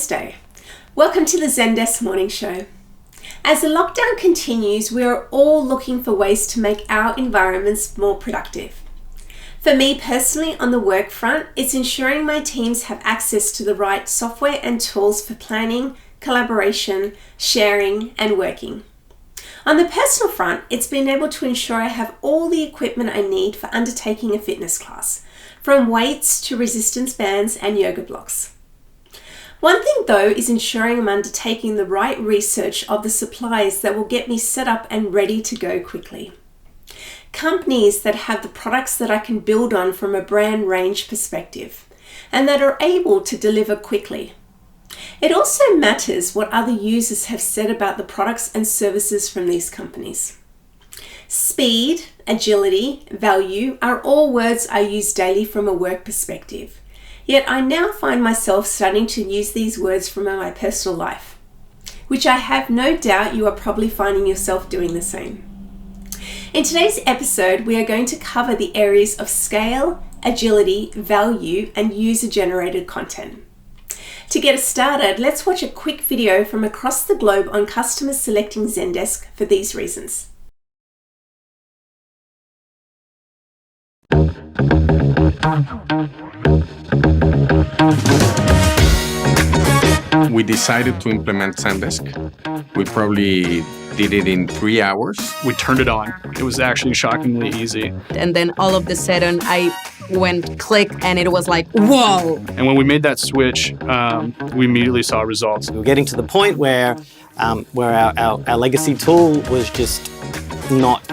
Namaste. Welcome to the Zendesk Morning Show. As the lockdown continues, we are all looking for ways to make our environments more productive. For me personally, on the work front, it's ensuring my teams have access to the right software and tools for planning, collaboration, sharing, and working. On the personal front, it's been able to ensure I have all the equipment I need for undertaking a fitness class, from weights to resistance bands and yoga blocks. One thing though is ensuring I'm undertaking the right research of the supplies that will get me set up and ready to go quickly. Companies that have the products that I can build on from a brand range perspective and that are able to deliver quickly. It also matters what other users have said about the products and services from these companies. Speed, agility, value are all words I use daily from a work perspective. Yet I now find myself starting to use these words from my personal life, which I have no doubt you are probably finding yourself doing the same. In today's episode, we are going to cover the areas of scale, agility, value, and user-generated content. To get us started, let's watch a quick video from across the globe on customers selecting Zendesk for these reasons. We decided to implement Zendesk. We probably did it in 3 hours. We turned it on. It was actually shockingly easy. And then all of a sudden I went click and it was like, whoa! And when we made that switch, we immediately saw results. We were getting to the point where our legacy tool was just not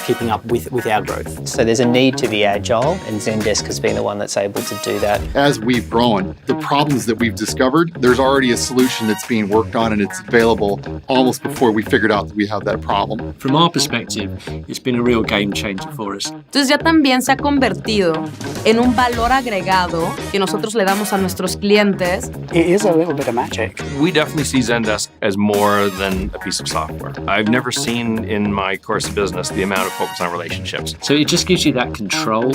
keeping up with our growth. So there's a need to be agile, and Zendesk has been the one that's able to do that. As we've grown, the problems that we've discovered, there's already a solution that's being worked on and it's available almost before we figured out that we have that problem. From our perspective, it's been a real game changer for us. Entonces ya también se ha convertido en un valor agregado que nosotros le damos a nuestros clientes. It is a little bit of magic. We definitely see Zendesk as more than a piece of software. I've never seen in my course of business the amount of focus on relationships. So it just gives you that control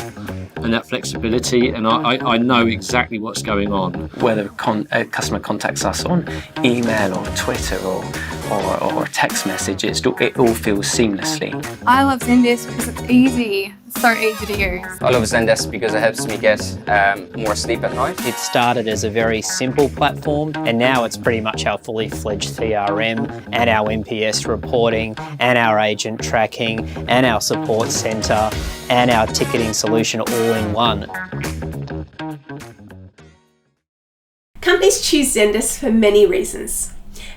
and that flexibility, and I know exactly what's going on. Whether a customer contacts us on email or Twitter or text message, it all feels seamlessly. I love Zendesk because it's easy. So easy to use. I love Zendesk because it helps me get more sleep at night. It started as a very simple platform, and now it's pretty much our fully fledged CRM and our NPS reporting and our agent tracking and our support center and our ticketing solution all in one. Companies choose Zendesk for many reasons.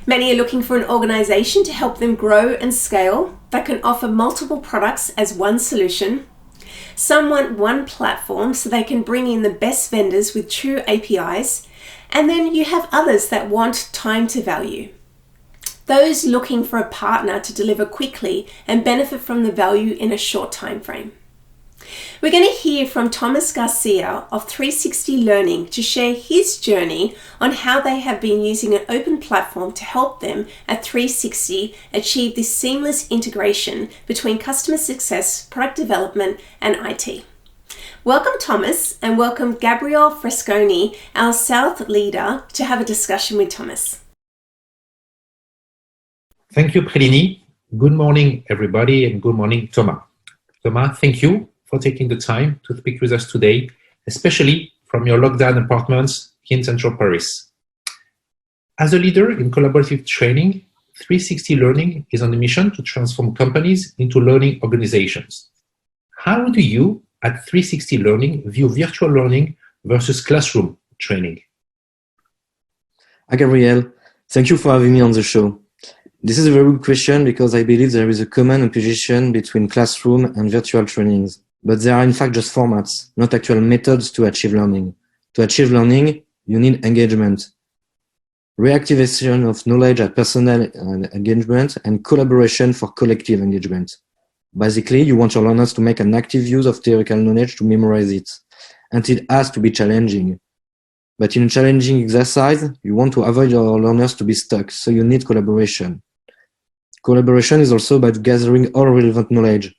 Many are looking for an organization to help them grow and scale that can offer multiple products as one solution. Some want one platform so they can bring in the best vendors with true APIs, and then you have others that want time to value. Those looking for a partner to deliver quickly and benefit from the value in a short time frame. We're going to hear from Thomas Garcia of 360 Learning to share his journey on how they have been using an open platform to help them at 360 achieve this seamless integration between customer success, product development, and IT. Welcome Thomas, and welcome Gabriel Fresconi, our South leader, to have a discussion with Thomas. Thank you, Prelini. Good morning, everybody, and good morning, Thomas. Thomas, thank you for taking the time to speak with us today, especially from your lockdown apartments here in Central Paris. As a leader in collaborative training, 360 Learning is on a mission to transform companies into learning organizations. How do you, at 360 Learning, view virtual learning versus classroom training? Hi, Gabriel. Thank you for having me on the show. This is a very good question because I believe there is a common opposition between classroom and virtual trainings. But they are in fact just formats, not actual methods to achieve learning. To achieve learning, you need engagement. Reactivation of knowledge at personal engagement and collaboration for collective engagement. Basically, you want your learners to make an active use of theoretical knowledge to memorize it. And it has to be challenging. But in a challenging exercise, you want to avoid your learners to be stuck, so you need collaboration. Collaboration is also about gathering all relevant knowledge.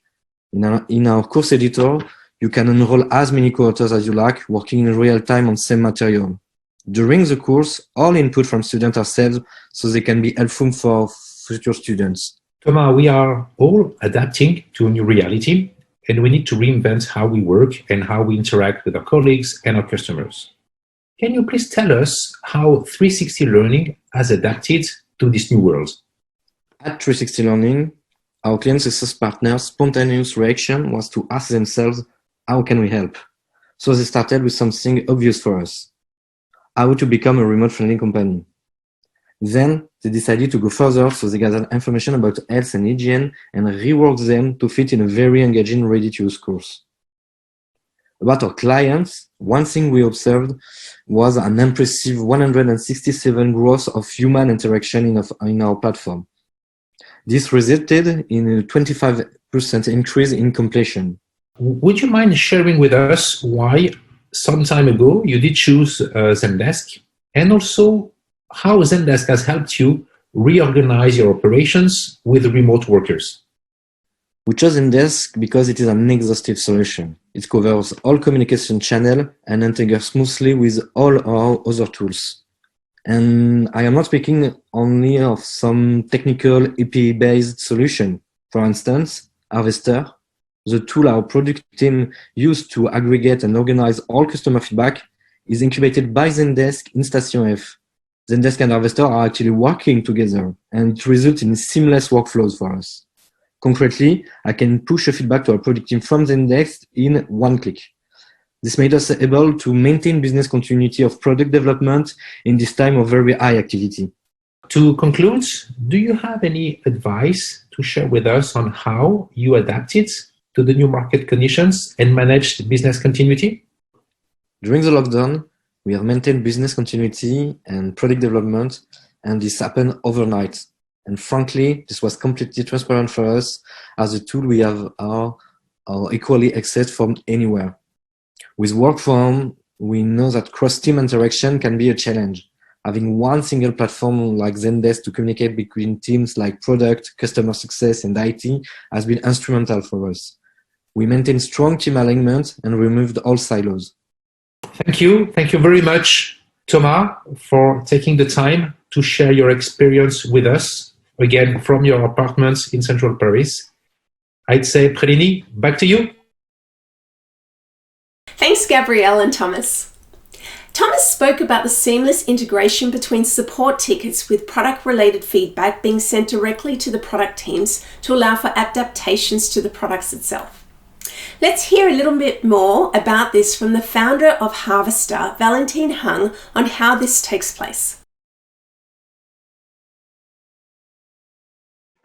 In our course editor, you can enroll as many co-authors as you like, working in real time on same material. During the course, all input from students are saved so they can be helpful for future students. Thomas, we are all adapting to a new reality, and we need to reinvent how we work and how we interact with our colleagues and our customers. Can you please tell us how 360 Learning has adapted to this new world? At 360 Learning, our client success partners' spontaneous reaction was to ask themselves, how can we help? So they started with something obvious for us: how to become a remote-friendly company. Then they decided to go further, so they gathered information about health and hygiene and reworked them to fit in a very engaging, ready-to-use course. About our clients, one thing we observed was an impressive 167 growth of human interaction in our platform. This resulted in a 25% increase in completion. Would you mind sharing with us why some time ago you did choose Zendesk, and also how Zendesk has helped you reorganize your operations with remote workers? We chose Zendesk because it is an exhaustive solution. It covers all communication channels and integrates smoothly with all our other tools. And I am not speaking only of some technical API-based solution. For instance, Harvestr, the tool our product team used to aggregate and organize all customer feedback, is incubated by Zendesk in Station F. Zendesk and Harvestr are actually working together, and it results in seamless workflows for us. Concretely, I can push a feedback to our product team from Zendesk in one click. This made us able to maintain business continuity of product development in this time of very high activity. To conclude, do you have any advice to share with us on how you adapted to the new market conditions and managed business continuity? During the lockdown, we have maintained business continuity and product development, and this happened overnight. And frankly, this was completely transparent for us, as the tool we have are equally accessed from anywhere. With work from home, we know that cross-team interaction can be a challenge. Having one single platform like Zendesk to communicate between teams like product, customer success, and IT has been instrumental for us. We maintain strong team alignment and removed all silos. Thank you. Thank you very much, Thomas, for taking the time to share your experience with us, again, from your apartments in central Paris. I'd say, Prelini, back to you. Thanks, Gabrielle and Thomas. Thomas spoke about the seamless integration between support tickets with product-related feedback being sent directly to the product teams to allow for adaptations to the products itself. Let's hear a little bit more about this from the founder of Harvestr, Valentin, on how this takes place.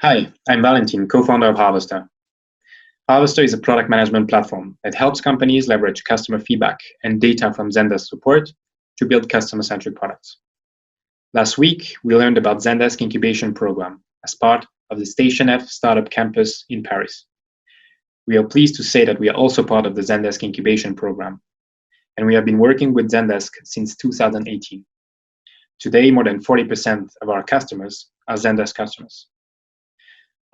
Hi, I'm Valentin, co-founder of Harvestr. Harvestr is a product management platform that helps companies leverage customer feedback and data from Zendesk support to build customer-centric products. Last week, we learned about Zendesk Incubation Program as part of the Station F Startup Campus in Paris. We are pleased to say that we are also part of the Zendesk Incubation Program, and we have been working with Zendesk since 2018. Today, more than 40% of our customers are Zendesk customers.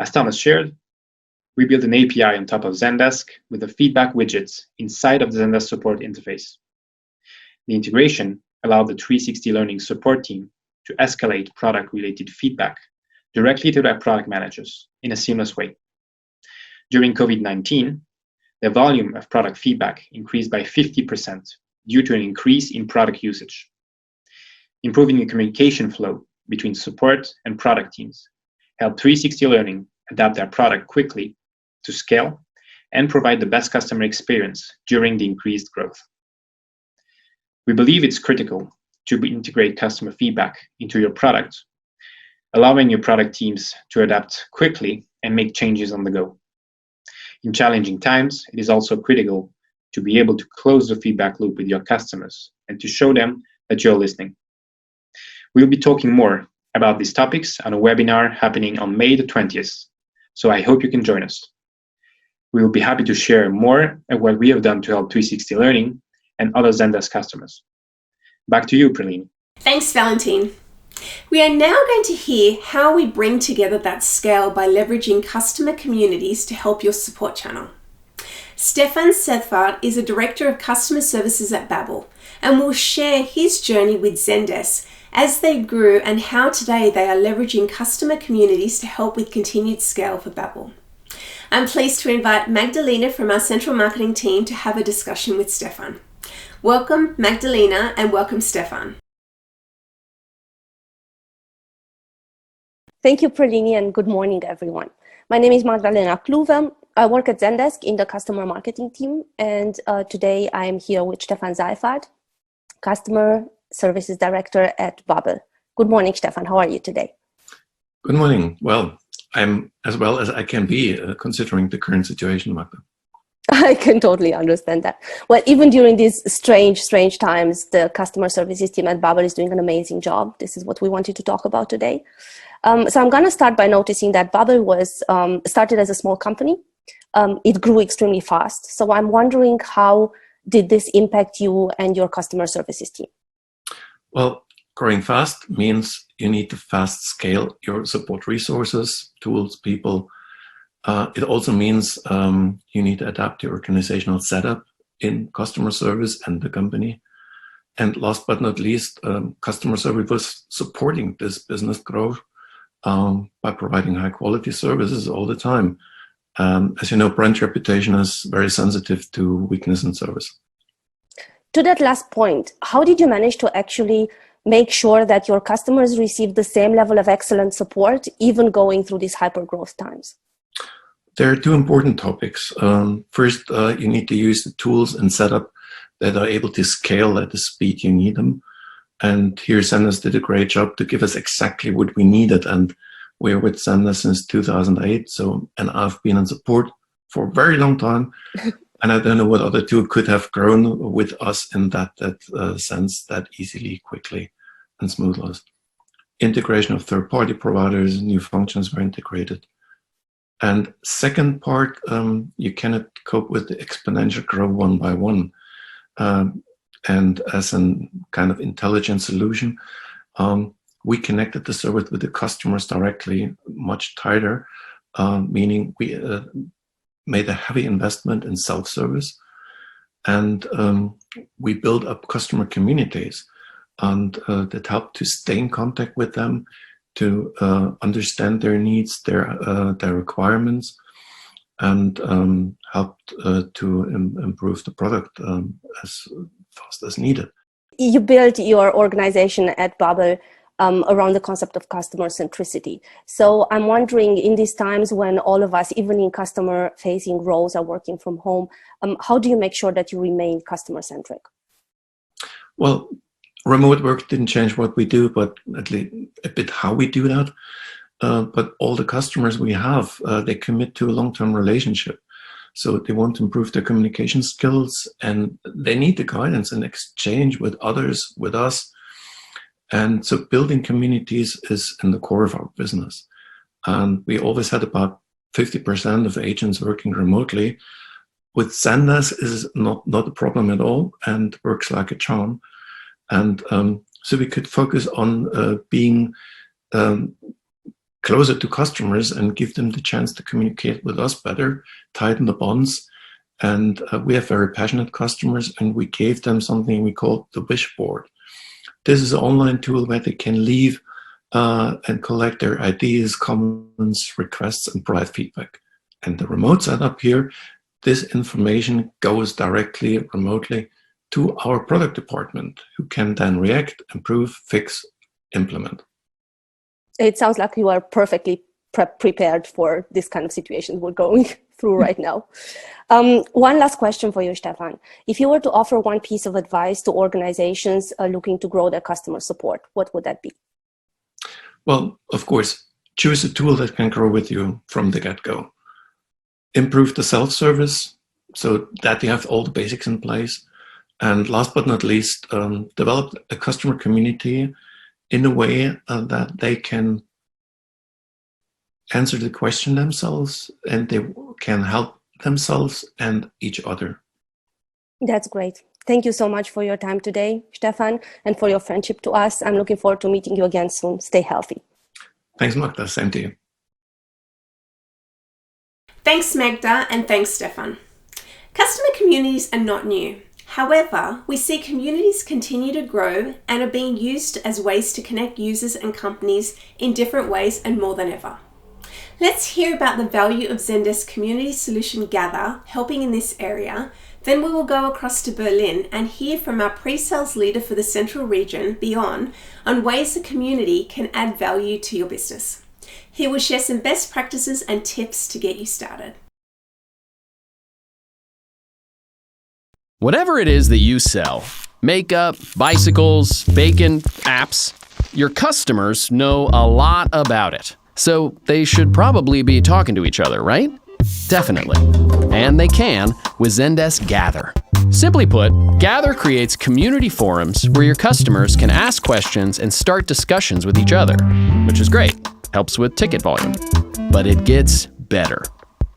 As Thomas shared, we built an API on top of Zendesk with the feedback widgets inside of the Zendesk support interface. The integration allowed the 360 Learning support team to escalate product-related feedback directly to their product managers in a seamless way. During COVID-19, the volume of product feedback increased by 50% due to an increase in product usage. Improving the communication flow between support and product teams helped 360 Learning adapt their product quickly to scale and provide the best customer experience during the increased growth. We believe it's critical to integrate customer feedback into your product, allowing your product teams to adapt quickly and make changes on the go. In challenging times, it is also critical to be able to close the feedback loop with your customers and to show them that you're listening. We'll be talking more about these topics on a webinar happening on May the 20th, so I hope you can join us. We will be happy to share more of what we have done to help 360 Learning and other Zendesk customers. Back to you, Prelini. Thanks, Valentin. We are now going to hear how we bring together that scale by leveraging customer communities to help your support channel. Stephan Seyfarth is a Director of Customer Services at Babbel and will share his journey with Zendesk as they grew and how today they are leveraging customer communities to help with continued scale for Babbel. I'm pleased to invite Magdalena from our central marketing team to have a discussion with Stephan. Welcome Magdalena and welcome Stephan. Thank you, Pralini, and good morning, everyone. My name is Magdalena Kluwe. I work at Zendesk in the customer marketing team, and today I am here with Stephan Seyfarth, Customer Services Director at Babbel. Good morning, Stephan. How are you today? Good morning. Well, I'm as well as I can be, considering the current situation, Magda. I can totally understand that. Well, even during these strange times, the customer services team at Babbel is doing an amazing job. This is what we wanted to talk about today. So I'm going to start by noticing that Babbel was started as a small company. It grew extremely fast. So I'm wondering, how did this impact you and your customer services team? Well, growing fast means you need to fast scale your support resources, tools, people. It also means you need to adapt your organizational setup in customer service and the company. And last but not least, customer service was supporting this business growth by providing high quality services all the time. As you know, brand reputation is very sensitive to weakness in service. To that last point, how did you manage to actually make sure that your customers receive the same level of excellent support, even going through these hyper growth times? There are two important topics. First, you need to use the tools and setup that are able to scale at the speed you need them. And here Zendesk did a great job to give us exactly what we needed. And we're with Zendesk since 2008. And I've been in support for a very long time. And I don't know what other tool could have grown with us in that sense that easily, quickly, and smoothly. Integration of third-party providers, new functions were integrated. And second part, you cannot cope with the exponential growth one by one. And as a kind of intelligent solution, we connected the service with the customers directly, much tighter, meaning we made a heavy investment in self-service, and we built up customer communities, and that helped to stay in contact with them, to understand their needs, their requirements, and helped to improve the product as fast as needed. You built your organization at Babbel around the concept of customer centricity. So I'm wondering, in these times when all of us, even in customer facing roles, are working from home, how do you make sure that you remain customer centric? Well, remote work didn't change what we do, but at least a bit how we do that. But all the customers we have, they commit to a long-term relationship. So they want to improve their communication skills, and they need the guidance and exchange with others, with us. And so building communities is in the core of our business. And we always had about 50% of agents working remotely. With Zendesk, is not a problem at all and works like a charm. And so we could focus on being closer to customers and give them the chance to communicate with us better, tighten the bonds. And we have very passionate customers, and we gave them something we call the wish board. This is an online tool where they can leave and collect their ideas, comments, requests, and provide feedback. And the remote setup here, this information goes directly remotely to our product department, who can then react, improve, fix, implement. It sounds like you are perfectly prepared for this kind of situation we're going through right now. One last question for you, Stephan. If you were to offer one piece of advice to organizations looking to grow their customer support, what would that be? Well, of course, choose a tool that can grow with you from the get-go. Improve the self-service so that you have all the basics in place. And last but not least, develop a customer community in a way that they can answer the question themselves, and they can help themselves and each other. That's great. Thank you so much for your time today, Stephan, and for your friendship to us. I'm looking forward to meeting you again soon. Stay healthy. Thanks, Magda. Same to you. Thanks, Magda, and thanks, Stephan. Customer communities are not new. However, we see communities continue to grow and are being used as ways to connect users and companies in different ways and more than ever. Let's hear about the value of Zendesk community solution Gather helping in this area. Then we will go across to Berlin and hear from our pre-sales leader for the central region, Bjorn, on ways the community can add value to your business. He will share some best practices and tips to get you started. Whatever it is that you sell, makeup, bicycles, bacon, apps, your customers know a lot about it. So they should probably be talking to each other, right? Definitely. And they can with Zendesk Gather. Simply put, Gather creates community forums where your customers can ask questions and start discussions with each other, which is great. Helps with ticket volume. But it gets better.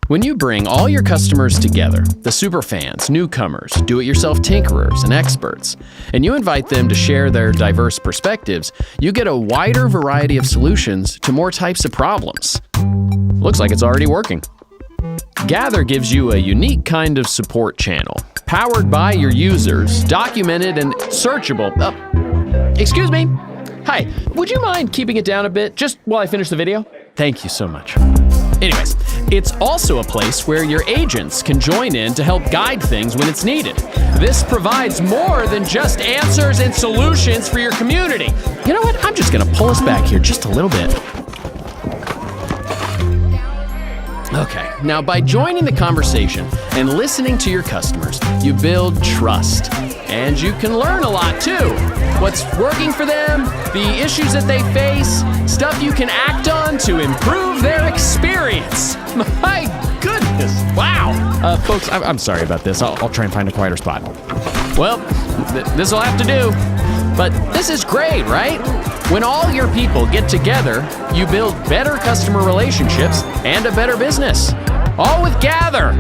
When you bring all your customers together, the superfans, newcomers, do-it-yourself tinkerers, and experts, and you invite them to share their diverse perspectives, you get a wider variety of solutions to more types of problems. Looks like it's already working. Gather gives you a unique kind of support channel, powered by your users, documented and searchable. Excuse me. Hi, would you mind keeping it down a bit just while I finish the video? Thank you so much. Anyways, it's also a place where your agents can join in to help guide things when it's needed. This provides more than just answers and solutions for your community. You know what? I'm just gonna pull us back here just a little bit. Okay, now by joining the conversation and listening to your customers, you build trust. And you can learn a lot too. What's working for them, the issues that they face, stuff you can act on to improve their experience. My goodness, wow. Folks, I'm sorry about this. I'll try and find a quieter spot. Well, this'll have to do. But this is great, right? When all your people get together, you build better customer relationships and a better business. All with Gather.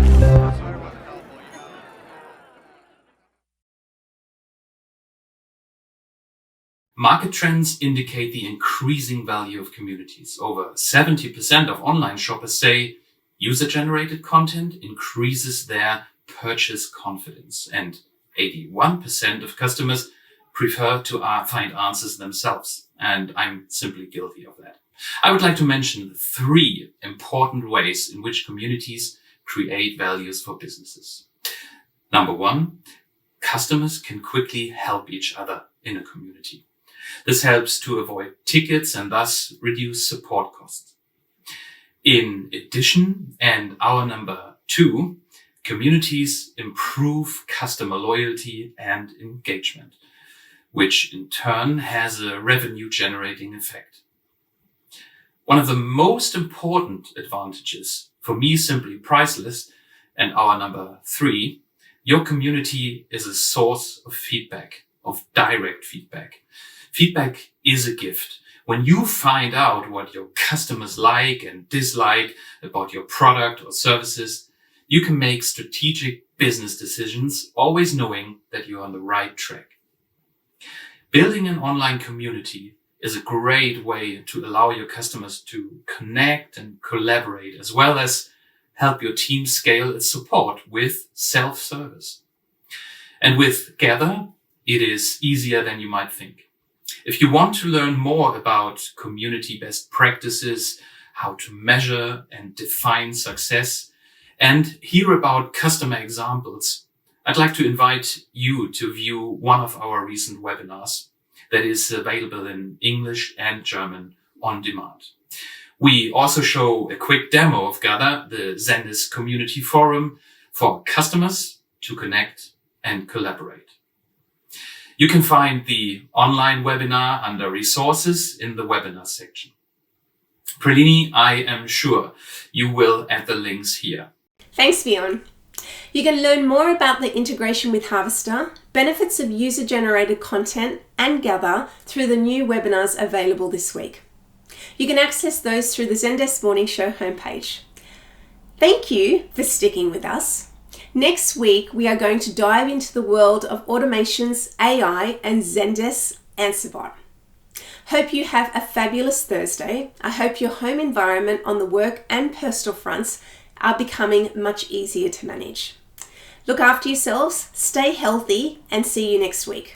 Market trends indicate the increasing value of communities. Over 70% of online shoppers say user-generated content increases their purchase confidence, and 81% of customers prefer to find answers themselves, and I'm simply guilty of that. I would like to mention 3 important ways in which communities create values for businesses. Number 1, customers can quickly help each other in a community. This helps to avoid tickets and thus reduce support costs. In addition, and our number 2, communities improve customer loyalty and engagement, which in turn has a revenue-generating effect. One of the most important advantages, for me simply priceless, and our number 3, your community is a source of feedback, of direct feedback. Feedback is a gift. When you find out what your customers like and dislike about your product or services, you can make strategic business decisions, always knowing that you're on the right track. Building an online community is a great way to allow your customers to connect and collaborate, as well as help your team scale its support with self-service. And with Gather, it is easier than you might think. If you want to learn more about community best practices, how to measure and define success, and hear about customer examples, I'd like to invite you to view one of our recent webinars that is available in English and German on demand. We also show a quick demo of Gather, the Zendesk community forum for customers to connect and collaborate. You can find the online webinar under resources in the webinar section. Pralini, I am sure you will add the links here. Thanks, Bjorn. You can learn more about the integration with Harvestr, benefits of user-generated content, and Gather through the new webinars available this week. You can access those through the Zendesk Morning Show homepage. Thank you for sticking with us. Next week, we are going to dive into the world of automations, AI, and Zendesk AnswerBot. Hope you have a fabulous Thursday. I hope your home environment on the work and personal fronts are becoming much easier to manage. Look after yourselves, stay healthy, and see you next week.